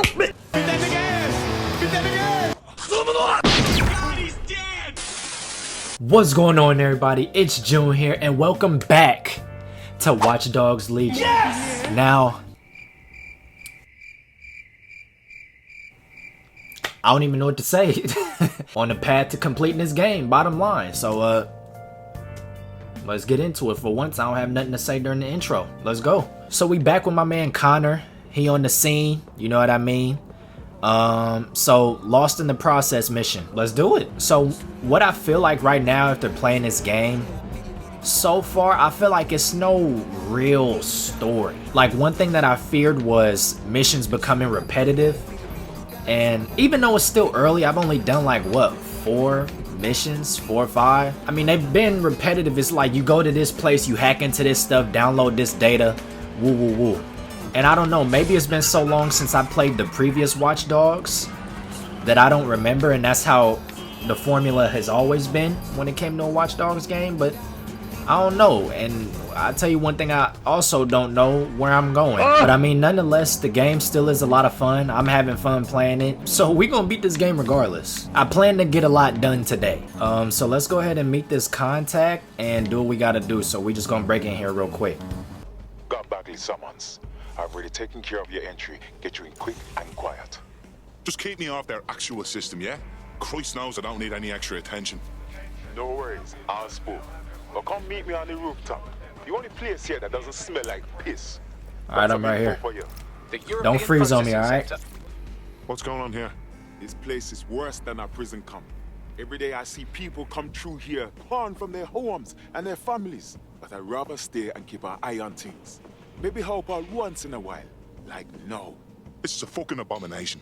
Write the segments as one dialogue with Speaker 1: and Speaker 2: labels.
Speaker 1: stupid! God, he's dead! What's going on, everybody? It's June here, and welcome back to Watch Dogs Legion. Yes! Now, I don't even know what to say. On the path to completing this game, bottom line. So, let's get into it. For once, I don't have nothing to say during the intro. Let's go. So we back with my man Connor. He on the scene. You know what I mean? So lost in the process mission. Let's do it. So what I feel like right now after playing this game, so far, I feel like it's no real story. Like, one thing that I feared was missions becoming repetitive. And even though it's still early, I've only done like, what, 4 missions? 4 or 5? I mean, they've been repetitive. It's like you go to this place, you hack into this stuff, download this data, woo woo woo. And I don't know, maybe it's been so long since I played the previous Watch Dogs that I don't remember, and that's how the formula has always been when it came to a Watch Dogs game, but I don't know. And I'll tell you one thing, I also don't know where I'm going. But I mean, nonetheless, the game still is a lot of fun. I'm having fun playing it. So we're gonna beat this game regardless. I plan to get a lot done today. So let's go ahead and meet this contact and do what we gotta do. So we just gonna break in here real quick.
Speaker 2: Got Bagley summons. I've already taken care of your entry. Get you in quick and quiet.
Speaker 3: Just keep me off their actual system, yeah? Christ knows I don't need any extra attention.
Speaker 2: No worries, I'll spook. But come meet me on the rooftop. The only place here that doesn't smell like piss.
Speaker 1: Alright, I'm right here. Don't freeze on me, alright?
Speaker 3: What's going on here?
Speaker 2: This place is worse than a prison camp. Every day I see people come through here, torn from their homes and their families. But I'd rather stay and keep an eye on things. Maybe help out once in a while. Like now.
Speaker 3: This is a fucking abomination.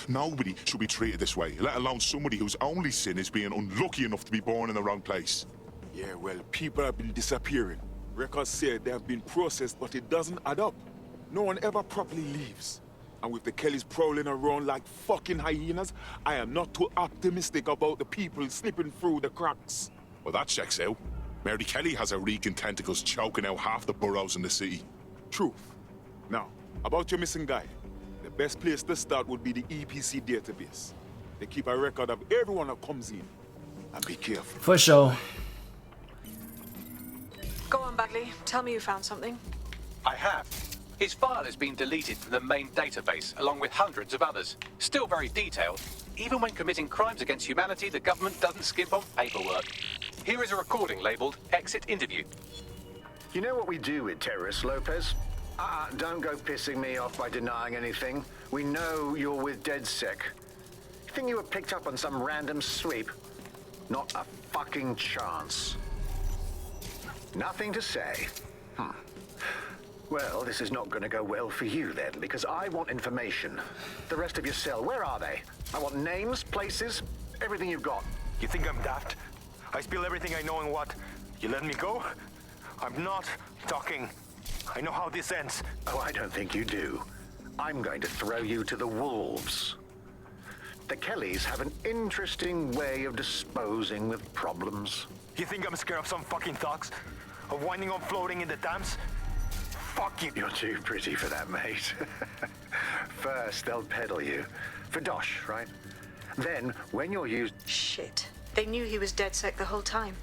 Speaker 3: Nobody should be treated this way, let alone somebody whose only sin is being unlucky enough to be born in the wrong place.
Speaker 2: Yeah, well, people have been disappearing. Records say they have been processed, but it doesn't add up. No one ever properly leaves. And with the Kellys prowling around like fucking hyenas, I am not too optimistic about the people slipping through the cracks.
Speaker 3: Well, that checks out. Mary Kelly has her reeking tentacles choking out half the boroughs in the city.
Speaker 2: Truth. Now, about your missing guy. The best place to start would be the EPC database. They keep a record of everyone that comes in. And be careful.
Speaker 1: For sure.
Speaker 4: Go on, Bagley. Tell me you found something.
Speaker 5: I have. His file has been deleted from the main database, along with hundreds of others. Still very detailed. Even when committing crimes against humanity, the government doesn't skimp on paperwork. Here is a recording labeled Exit Interview.
Speaker 6: You know what we do with terrorists, Lopez? Don't go pissing me off by denying anything. We know you're with DedSec. You think you were picked up on some random sweep? Not a fucking chance. Nothing to say. Well, this is not going to go well for you then, because I want information. The rest of your cell, where are they? I want names, places, everything you've got.
Speaker 7: You think I'm daft? I spill everything I know and what? You let me go? I'm not talking. I know how this ends.
Speaker 6: Oh, I don't think you do. I'm going to throw you to the wolves. The Kellys have an interesting way of disposing with problems.
Speaker 7: You think I'm scared of some fucking thugs? Of winding up floating in the dams? Fuck you.
Speaker 6: You're too pretty for that, mate. First, they'll peddle you. For dosh, right? Then, when you're used...
Speaker 4: Shit. They knew he was DedSec the whole time.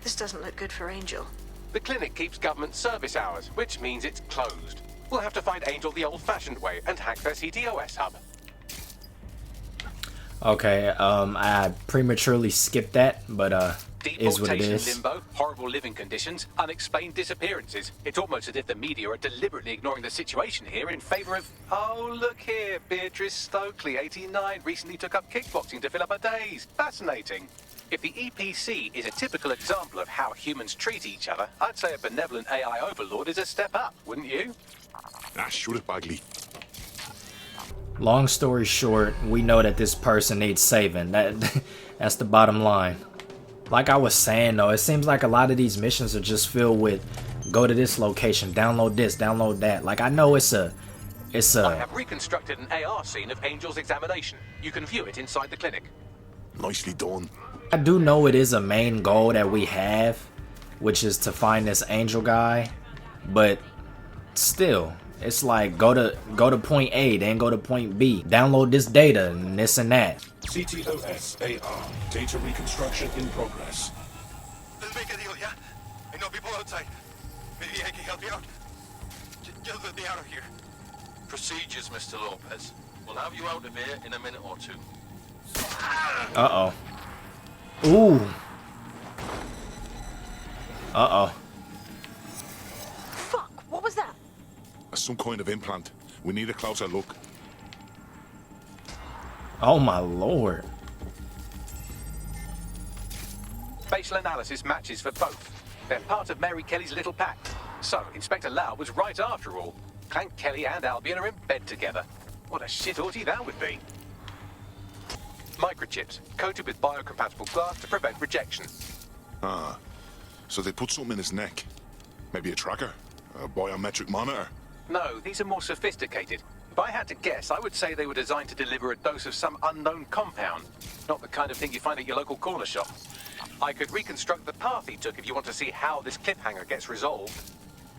Speaker 4: This doesn't look good for Angel.
Speaker 5: The clinic keeps government service hours, which means it's closed. We'll have to find Angel the old-fashioned way and hack their CTOS hub.
Speaker 1: Okay, I prematurely skipped that, but is what it
Speaker 5: Deportation
Speaker 1: is.
Speaker 5: limbo, horrible living conditions, unexplained disappearances. It's almost as if the media are deliberately ignoring the situation here in favor of... Oh, look here, Beatrice Stokely, 89, recently took up kickboxing to fill up her days. Fascinating. If the EPC is a typical example of how humans treat each other, I'd say a benevolent AI overlord is a step up, wouldn't you?
Speaker 3: Shoot it, Bagley.
Speaker 1: Long story short, we know that this person needs saving. That's the bottom line. Like I was saying though, it seems like a lot of these missions are just filled with go to this location, download this, download that. Like I know it's a
Speaker 5: I have reconstructed an AR scene of Angel's examination. You can view it inside the clinic.
Speaker 3: Nicely done.
Speaker 1: I do know it is a main goal that we have, which is to find this Angel guy, but still, It's like go to point A, then go to point B. Download this data and this and that.
Speaker 8: CTOS-AR. Data reconstruction in progress.
Speaker 7: Let's make a deal, yeah? I know people outside. Maybe I can help you out. Just let me out of here.
Speaker 9: Procedures, Mr. Lopez. We'll have you out of here in a minute or two.
Speaker 1: Uh-oh. Ooh. Uh-oh.
Speaker 4: Fuck, what was that?
Speaker 3: Some kind of implant. We need a closer look.
Speaker 1: Oh my lord.
Speaker 5: Facial analysis matches for both. They're part of Mary Kelly's little pack. So, Inspector Lau was right after all. Clank Kelly and Albion are in bed together. What a shit orgy that would be. Microchips, coated with biocompatible glass to prevent rejection.
Speaker 3: Ah. So they put something in his neck. Maybe a tracker? A biometric monitor?
Speaker 5: No, these are more sophisticated. If I had to guess, I would say they were designed to deliver a dose of some unknown compound. Not the kind of thing you find at your local corner shop. I could reconstruct the path he took if you want to see how this cliffhanger gets resolved.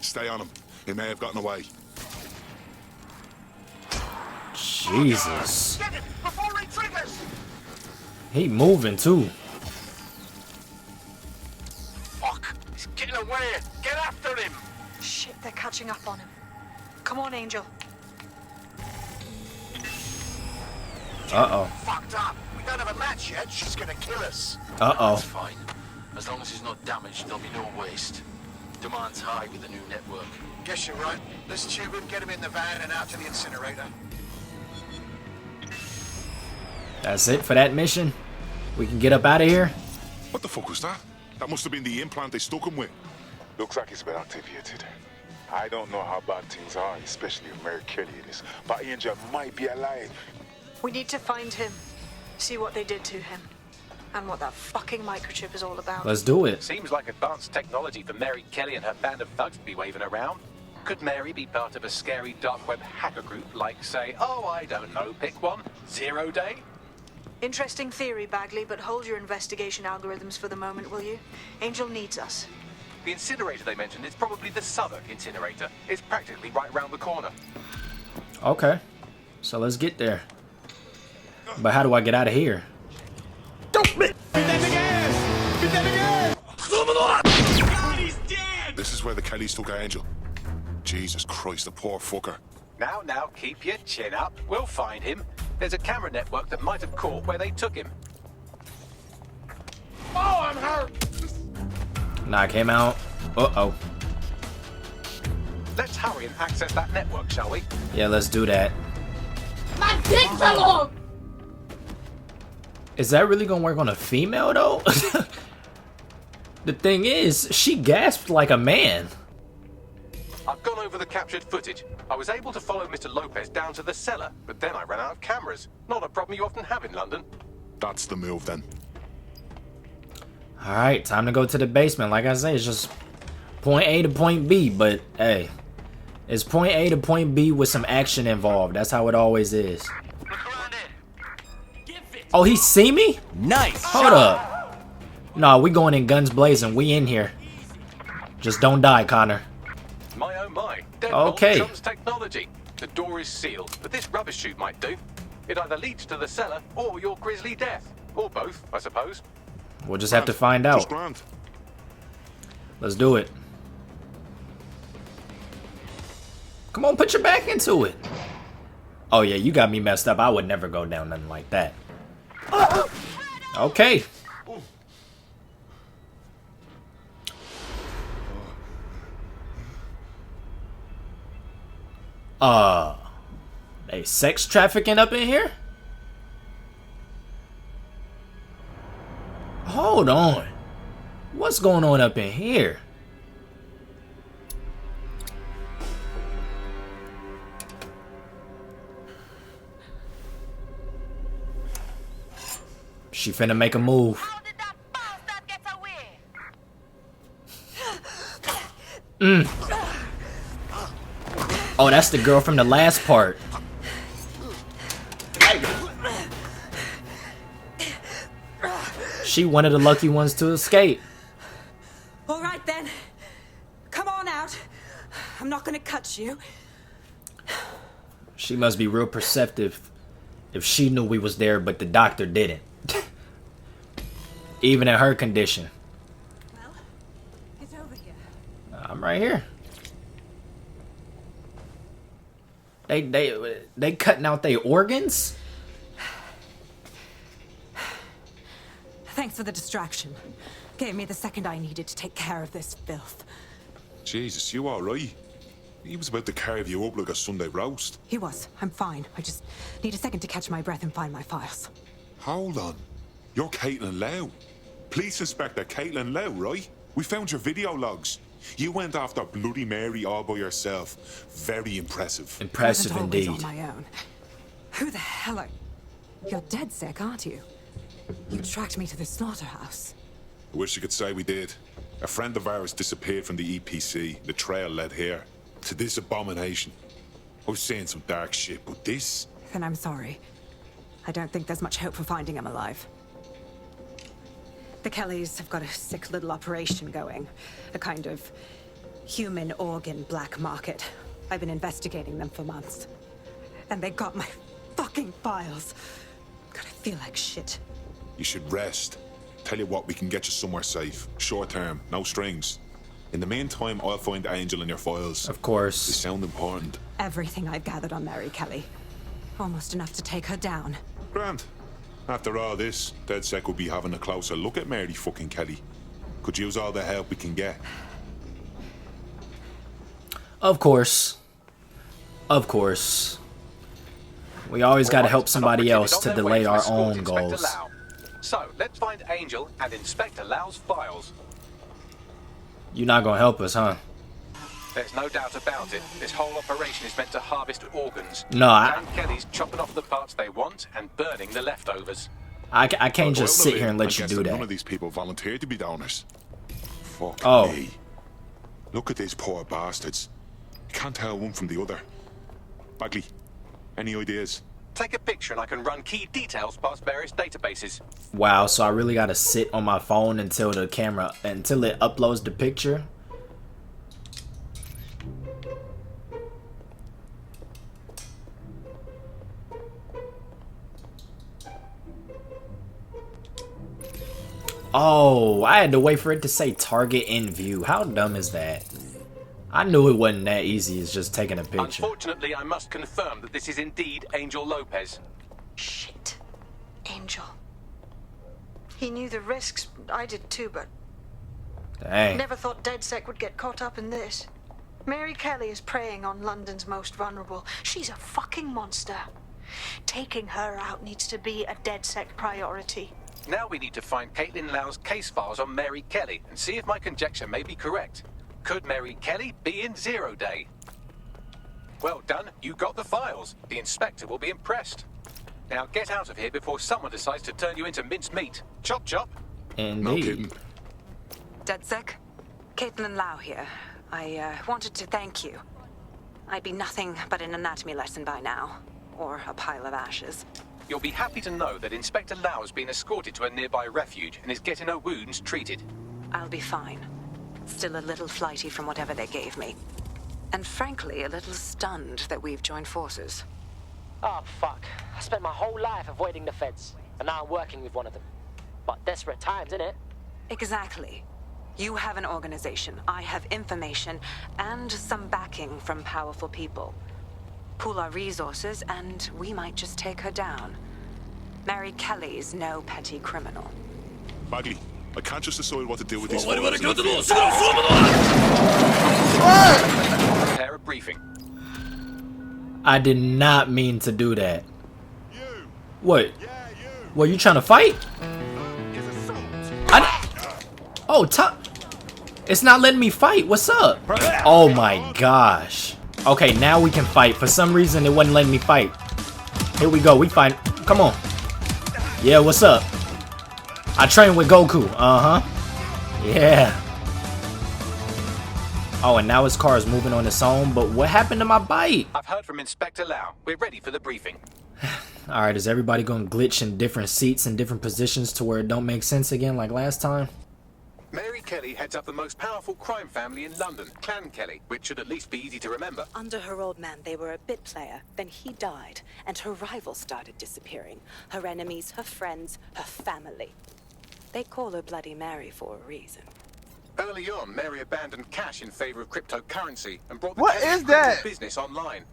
Speaker 3: Stay on him. He may have gotten away.
Speaker 1: Jesus.
Speaker 7: Get him before he triggers!
Speaker 1: He moving too.
Speaker 7: Fuck! He's getting away! Get after him!
Speaker 4: Shit, they're catching up on him. Come on, Angel.
Speaker 1: Uh-oh.
Speaker 7: Fucked up! We don't have a match yet. She's gonna kill us.
Speaker 1: Uh-oh.
Speaker 9: That's fine. As long as he's not damaged, there'll be no waste. Demand's high with the new network.
Speaker 7: Guess you're right. Let's tube him, get him in the van, and out to the incinerator.
Speaker 1: That's it for that mission? We can get up out of here?
Speaker 3: What the fuck was that? That must have been the implant they stuck him with.
Speaker 2: Looks like it's been activated. I don't know how bad things are, especially if Mary Kelly is, but Angel might be alive.
Speaker 4: We need to find him. See what they did to him. And what that fucking microchip is all about.
Speaker 1: Let's do it.
Speaker 5: Seems like advanced technology for Mary Kelly and her band of thugs to be waving around. Could Mary be part of a scary dark web hacker group like, say, oh, I don't know, pick one, 0 Day?
Speaker 4: Interesting theory, Bagley, but hold your investigation algorithms for the moment, will you? Angel needs us.
Speaker 5: The incinerator they mentioned is probably the Southwark incinerator. It's practically right round the corner.
Speaker 1: Okay. So let's get there. But how do I get out of here?
Speaker 3: This is where the Kellys took Angel. Jesus Christ, the poor fucker.
Speaker 5: Now, keep your chin up. We'll find him. There's a camera network that might have caught where they took him.
Speaker 7: Oh, I'm hurt!
Speaker 1: Knock him out. Uh-oh.
Speaker 5: Let's hurry and access that network, shall we?
Speaker 1: Yeah, let's do that.
Speaker 10: My dick fell off!
Speaker 1: Is that really gonna work on a female, though? The thing is, she gasped like a man.
Speaker 5: I've gone over the captured footage. I was able to follow Mr. Lopez down to the cellar, but then I ran out of cameras. Not a problem you often have in London.
Speaker 3: That's the move then.
Speaker 1: Alright, time to go to the basement. Like I say, it's just point A to point B, but hey, it's point A to point B with some action involved. That's how it always is. Oh, he see me?
Speaker 11: Nice.
Speaker 1: Hold up. Nah, we going in guns blazing. We in here. Just don't die, Connor.
Speaker 5: My oh my.
Speaker 1: Okay.
Speaker 5: Trump's technology. The door is sealed, but this rubbish chute might do. It either leads to the cellar or your grisly death. Or both, I suppose.
Speaker 1: We'll just have to find out.
Speaker 3: Just grand.
Speaker 1: Let's do it. Come on, put your back into it. Oh yeah, you got me messed up. I would never go down nothing like that. Okay. They sex trafficking up in here? Hold on. What's going on up in here? She finna make a move.
Speaker 10: How did that bastard get away?
Speaker 1: Oh, that's the girl from the last part. She one of the lucky ones to escape.
Speaker 10: All right then. Come on out. I'm not gonna cut you.
Speaker 1: She must be real perceptive if she knew we was there, but the doctor didn't. Even in her condition.
Speaker 10: Well, get over here.
Speaker 1: I'm right here. They cutting out their organs?
Speaker 10: Thanks for the distraction. Gave me the second I needed to take care of this filth.
Speaker 3: Jesus, you alright? He was about to carve you up like a Sunday roast.
Speaker 10: He was. I'm fine. I just need a second to catch my breath and find my files.
Speaker 3: Hold on. You're Caitlin Lau. Police Inspector Caitlin Lau, right? We found your video logs. You went after Bloody Mary all by yourself. Very impressive.
Speaker 1: Impressive
Speaker 10: I wasn't always
Speaker 1: indeed.
Speaker 10: on my own. Who the hell are... You're dead sick, aren't you? You tracked me to the slaughterhouse.
Speaker 3: I wish you could say we did. A friend of ours disappeared from the EPC. The trail led here. To this abomination. I was saying some dark shit, but this...
Speaker 10: Then I'm sorry. I don't think there's much hope for finding him alive. The Kellys have got a sick little operation going. A kind of human organ black market. I've been investigating them for months. And they got my fucking files. God, I feel like shit.
Speaker 3: You should rest. Tell you what, we can get you somewhere safe. Short term, no strings. In the meantime, I'll find Angel in your files.
Speaker 1: Of course.
Speaker 3: They sound important.
Speaker 10: Everything I've gathered on Mary Kelly. Almost enough to take her down.
Speaker 3: Grant. After all this, DedSec will be having a closer look at Mary fucking Kelly. Could use all the help we can get.
Speaker 1: Of course. Of course. We always got to help somebody else to delay our own goals.
Speaker 5: So, let's find Angel and Inspector Lau's files.
Speaker 1: You're not gonna help us, huh?
Speaker 5: There's no doubt about it. This whole operation is meant to harvest organs.
Speaker 1: No,
Speaker 5: Dan Kelly's chopping off the parts they want and burning the leftovers.
Speaker 1: I can't just sit here and let you do
Speaker 3: None
Speaker 1: that.
Speaker 3: of these people volunteered to be donors. Fuck
Speaker 1: Oh.
Speaker 3: me. Look at these poor bastards. You can't tell one from the other. Bagley, any ideas?
Speaker 5: Take a picture and I can run key details past various databases.
Speaker 1: Wow, so I really gotta sit on my phone until it uploads the picture. Oh, I had to wait for it to say target in view. How dumb is that? I knew it wasn't that easy as just taking a picture.
Speaker 5: Unfortunately, I must confirm that this is indeed Angel Lopez.
Speaker 4: Shit. Angel. He knew the risks. I did too, but
Speaker 1: Dang.
Speaker 4: never thought DedSec would get caught up in this. Mary Kelly is preying on London's most vulnerable. She's a fucking monster. Taking her out needs to be a DedSec priority.
Speaker 5: Now we need to find Caitlin Lau's case files on Mary Kelly and see if my conjecture may be correct. Could Mary Kelly be in Zero Day? Well done, you got the files. The inspector will be impressed. Now get out of here before someone decides to turn you into minced meat. Chop chop.
Speaker 3: No
Speaker 1: Indeed.
Speaker 3: kidding.
Speaker 10: DedSec? Caitlin Lau here. I wanted to thank you. I'd be nothing but an anatomy lesson by now. Or a pile of ashes.
Speaker 5: You'll be happy to know that Inspector Lau has been escorted to a nearby refuge and is getting her wounds treated.
Speaker 10: I'll be fine. Still a little flighty from whatever they gave me. And frankly, a little stunned that we've joined forces.
Speaker 11: Oh, fuck. I spent my whole life avoiding the feds, and now I'm working with one of them. But desperate times, innit?
Speaker 10: Exactly. You have an organization, I have information, and some backing from powerful people. Pool our resources, and we might just take her down. Mary Kelly's no petty criminal.
Speaker 3: Bagley, I can't just decide what to do with these
Speaker 5: Prepare a briefing.
Speaker 1: I did not mean to do that. What? What, you trying to fight? Oh, it's not letting me fight. What's up? Oh my gosh. Okay, now we can fight. For some reason, it wasn't letting me fight. Here we go. We fight. Come on. Yeah, what's up? I trained with Goku. Uh-huh. Yeah. Oh, and now his car is moving on its own. But what happened to my bike?
Speaker 5: I've heard from Inspector Lau. We're ready for the briefing.
Speaker 1: Alright, is everybody gonna glitch in different seats and different positions to where it don't make sense again like last time?
Speaker 5: Mary Kelly heads up the most powerful crime family in London, Clan Kelly, which should at least be easy to remember.
Speaker 10: Under her old man, they were a bit player. Then he died, and her rivals started disappearing. Her enemies, her friends, her family. They call her Bloody Mary for a reason.
Speaker 5: Early on, Mary abandoned cash in favor of cryptocurrency and brought the
Speaker 12: What
Speaker 5: Kelly's
Speaker 12: is that?
Speaker 5: crypto business online.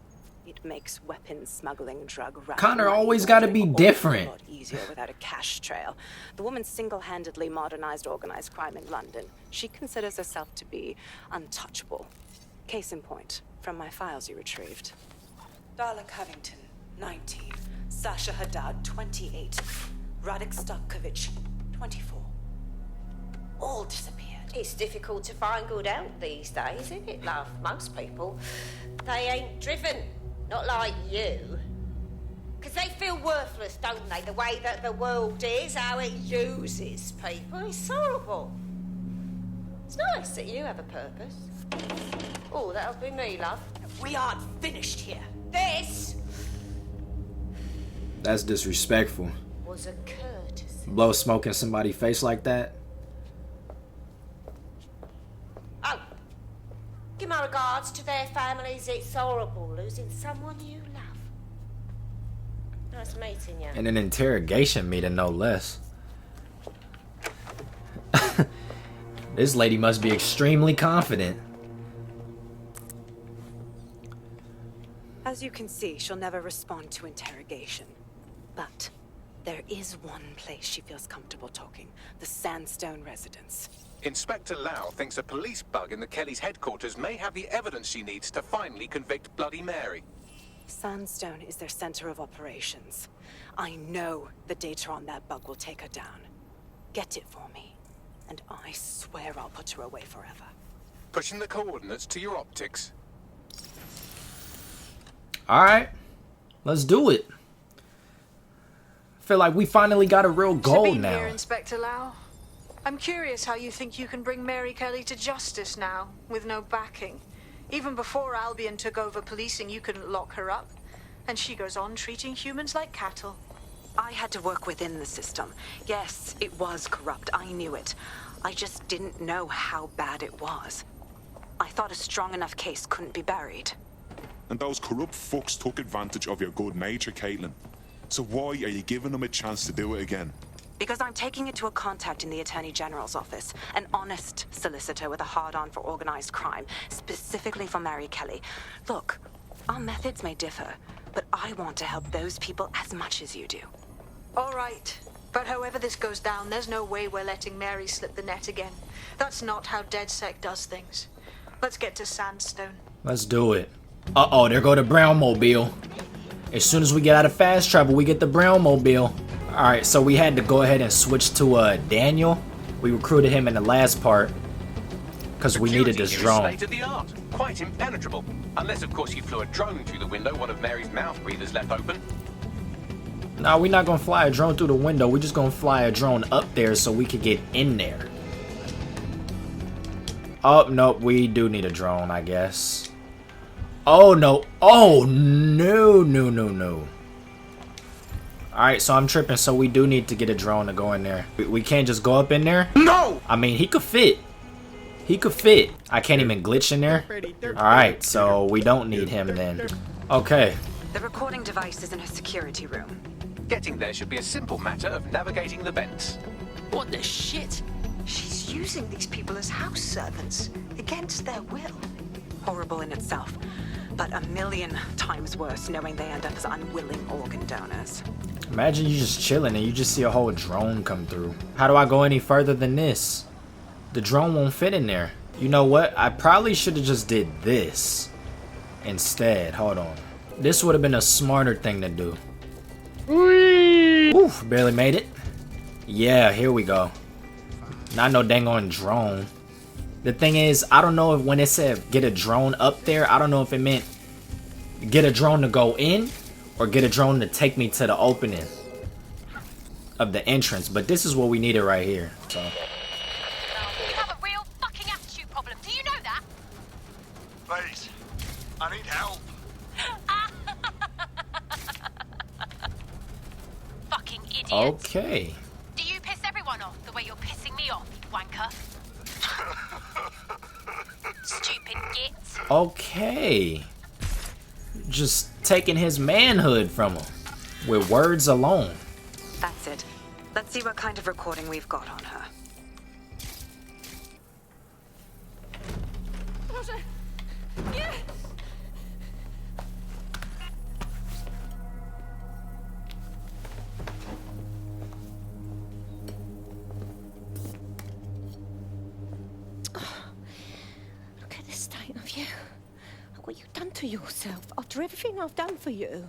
Speaker 10: It makes weapons smuggling, drug running,
Speaker 1: Connor
Speaker 10: money
Speaker 1: always gotta be
Speaker 10: laundering
Speaker 1: different.
Speaker 10: all a lot easier without a cash trail. The woman single-handedly modernized organized crime in London. She considers herself to be untouchable. Case in point, from my files you retrieved. Darla Covington, 19. Sasha Haddad, 28. Radek Stokovich, 24. All disappeared.
Speaker 13: It's difficult to find good help these days, isn't it, love? Most people, they ain't driven. Not like you. Because they feel worthless, don't they? The way that the world is, how it uses people. It's horrible. It's nice that you have a purpose. Oh, that'll be me, love.
Speaker 10: We aren't finished here.
Speaker 13: This
Speaker 1: That's disrespectful.
Speaker 13: was a courtesy.
Speaker 1: Blow smoke in somebody's face like that.
Speaker 13: Oh, give my regards to their families. It's horrible losing someone you love. Nice meeting you.
Speaker 1: And an interrogation meeting, no less. This lady must be extremely confident.
Speaker 10: As you can see, she'll never respond to interrogation. But there is one place she feels comfortable talking. The Sandstone residence.
Speaker 5: Inspector Lau thinks a police bug in the Kelly's headquarters may have the evidence she needs to finally convict Bloody Mary.
Speaker 10: Sandstone is their center of operations. I know the data on that bug will take her down. Get it for me, and I swear I'll put her away forever.
Speaker 5: Pushing the coordinates to your optics.
Speaker 1: Alright, let's do it. Feel like we finally got a real goal
Speaker 4: Sabine
Speaker 1: now.
Speaker 4: Here, Inspector Lau. I'm curious how you think you can bring Mary Kelly to justice now, with no backing. Even before Albion took over policing, you couldn't lock her up. And she goes on treating humans like cattle.
Speaker 10: I had to work within the system. Yes, it was corrupt. I knew it. I just didn't know how bad it was. I thought a strong enough case couldn't be buried.
Speaker 3: And those corrupt fucks took advantage of your good nature, Caitlin. So why are you giving them a chance to do it again?
Speaker 10: Because I'm taking it to a contact in the Attorney General's office. An honest solicitor with a hard-on for organized crime, specifically for Mary Kelly. Look, our methods may differ, but I want to help those people as much as you do.
Speaker 4: All right. But however this goes down, there's no way we're letting Mary slip the net again. That's not how DedSec does things. Let's get to Sandstone.
Speaker 1: Let's do it. Uh-oh, there go the Brown Mobile. As soon as we get out of fast travel, we get the Brown Mobile. Alright, so we had to go ahead and switch to Daniel. We recruited him in the last part because we needed this drone.
Speaker 5: State of the art, quite impenetrable. Unless, of course, you flew a drone through the window one of Mary's mouth breathers left open.
Speaker 1: No, we're not gonna fly a drone through the window. We're just gonna fly a drone up there so we could get in there. Oh, no, we do need a drone, I guess. Oh, no. Oh, no, no, no, no. Alright, so I'm tripping, so we do need to get a drone to go in there. We can't just go up in there?
Speaker 12: No!
Speaker 1: I mean, he could fit. He could fit. I can't even glitch in there. Alright, so we don't need him then. Okay.
Speaker 10: The recording device is in her security room.
Speaker 5: Getting there should be a simple matter of navigating the vents.
Speaker 11: What the shit?
Speaker 4: She's using these people as house servants, against their will.
Speaker 10: Horrible in itself, but a million times worse knowing they end up as unwilling organ donors.
Speaker 1: Imagine you just chilling and you just see a whole drone come through. How do I go any further than this? The drone won't fit in there. You know what? I probably should have just did this instead. Hold on. This would have been a smarter thing to do. Oof, barely made it. Yeah, here we go. Not no dang on drone. The thing is, I don't know if when it said get a drone up there, I don't know if it meant get a drone to go in or get a drone to take me to the opening of the entrance. But this is what we needed right here. So.
Speaker 14: You have a real fucking attitude problem. Do you know that?
Speaker 7: Please, I need help.
Speaker 14: Fucking idiot.
Speaker 1: Okay.
Speaker 14: Do you piss everyone off the way you're pissing me off, you wanker? stupid git.
Speaker 1: Okay. Just taking his manhood from him with words alone.
Speaker 10: That's it. Let's see what kind of recording we've got on her.
Speaker 14: Roger. Yeah.
Speaker 13: Look at the state of you. Look what you've done to yourself after everything I've done for you.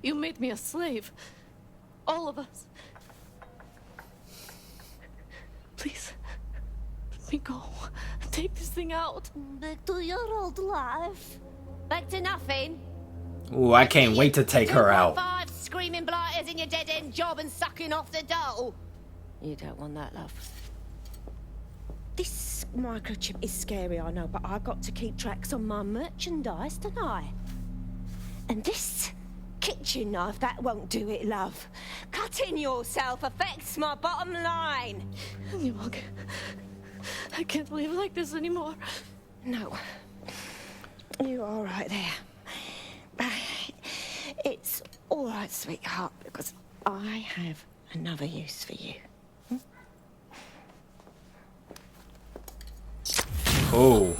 Speaker 12: You made me a slave. All of us. Please, let me go. Take this thing out.
Speaker 13: Back to your old life. Back to nothing.
Speaker 1: Ooh, I can't wait to take her out.
Speaker 13: 5 screaming blighters in your dead-end job and sucking off the dough. You don't want that, love. This microchip is scary, I know, but I've got to keep tracks on my merchandise, don't I? And this kitchen knife, that won't do it, love. Cutting yourself affects my bottom line.
Speaker 12: I can't live like this anymore.
Speaker 13: No. You're all right there. It's all right, sweetheart, because I have another use for you.
Speaker 1: Oh.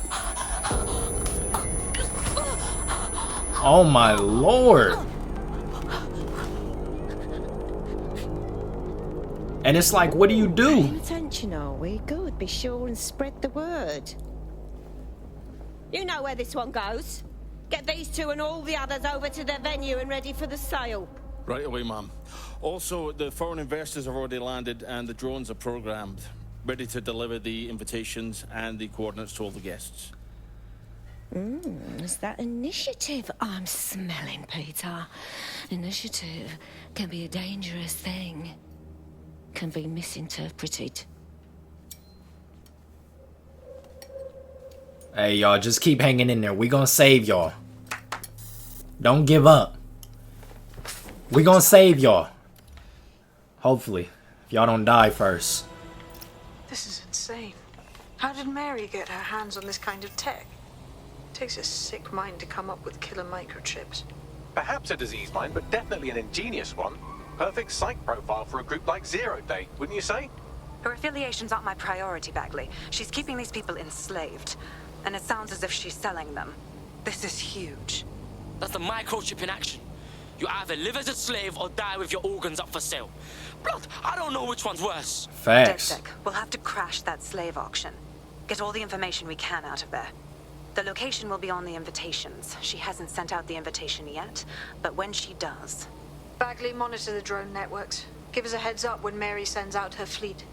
Speaker 1: Oh my lord. And it's like, what do you do?
Speaker 13: Paying attention, are we? Good. Be sure and spread the word. You know where this one goes. Get these two and all the others over to their venue and ready for the sale.
Speaker 15: Right away, Mum. Also, the foreign investors have already landed and the drones are programmed, ready to deliver the invitations and the coordinates to all the guests.
Speaker 13: Is that initiative I'm smelling, Peter? Initiative can be a dangerous thing. Can be misinterpreted.
Speaker 1: Hey, y'all, just keep hanging in there. We gonna save y'all. Don't give up. We gonna save y'all. Hopefully. If y'all don't die first.
Speaker 4: This is insane. How did Mary get her hands on this kind of tech? It takes a sick mind to come up with killer microchips.
Speaker 5: Perhaps a disease mind, but definitely an ingenious one. Perfect psych profile for a group like Zero Day, wouldn't you say?
Speaker 10: Her affiliations aren't my priority, Bagley. She's keeping these people enslaved. And it sounds as if she's selling them. This is huge.
Speaker 16: That's the microchip in action. You either live as a slave or die with your organs up for sale. Blood, I don't know which one's worse.
Speaker 1: Facts.
Speaker 10: DedSec, we'll have to crash that slave auction. Get all the information we can out of there. The location will be on the invitations. She hasn't sent out the invitation yet, but when she does...
Speaker 4: Bagley, monitor the drone networks. Give us a heads up when Mary sends out her fleet.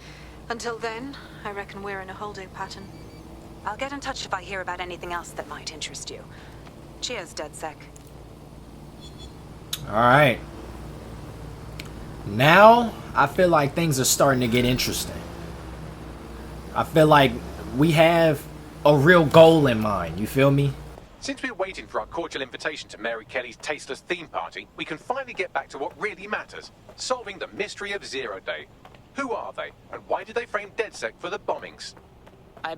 Speaker 4: Until then, I reckon we're in a holding pattern.
Speaker 10: I'll get in touch if I hear about anything else that might interest you. Cheers, DedSec.
Speaker 1: Alright. Now, I feel like things are starting to get interesting. I feel like we have a real goal in mind, you feel me?
Speaker 5: Since we're waiting for our cordial invitation to Mary Kelly's tasteless theme party, we can finally get back to what really matters. Solving the mystery of Zero Day. Who are they, and why did they frame DedSec for the bombings?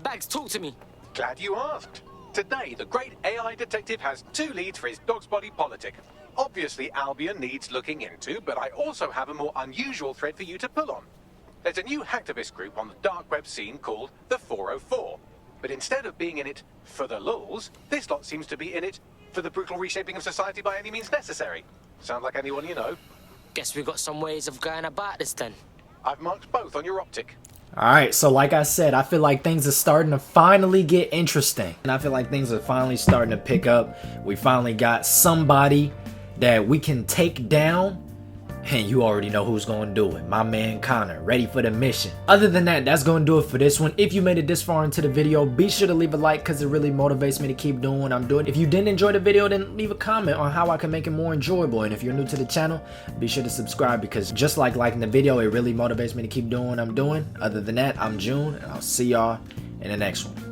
Speaker 16: Bags, talk to me.
Speaker 5: Glad you asked. Today, the great AI detective has 2 leads for his dog's body politic. Obviously, Albion needs looking into, but I also have a more unusual thread for you to pull on. There's a new hacktivist group on the dark web scene called the 404. But instead of being in it for the lulz, this lot seems to be in it for the brutal reshaping of society by any means necessary. Sound like anyone you know?
Speaker 16: Guess we've got some ways of going about this then.
Speaker 5: I've marked both on your optic.
Speaker 1: Alright, so like I said, I feel like things are starting to finally get interesting. And I feel like things are finally starting to pick up. We finally got somebody that we can take down. And you already know who's going to do it. My man Connor, ready for the mission. Other than that, that's going to do it for this one. If you made it this far into the video, be sure to leave a like because it really motivates me to keep doing what I'm doing. If you didn't enjoy the video, then leave a comment on how I can make it more enjoyable. And if you're new to the channel, be sure to subscribe because just like liking the video, it really motivates me to keep doing what I'm doing. Other than that, I'm June, and I'll see y'all in the next one.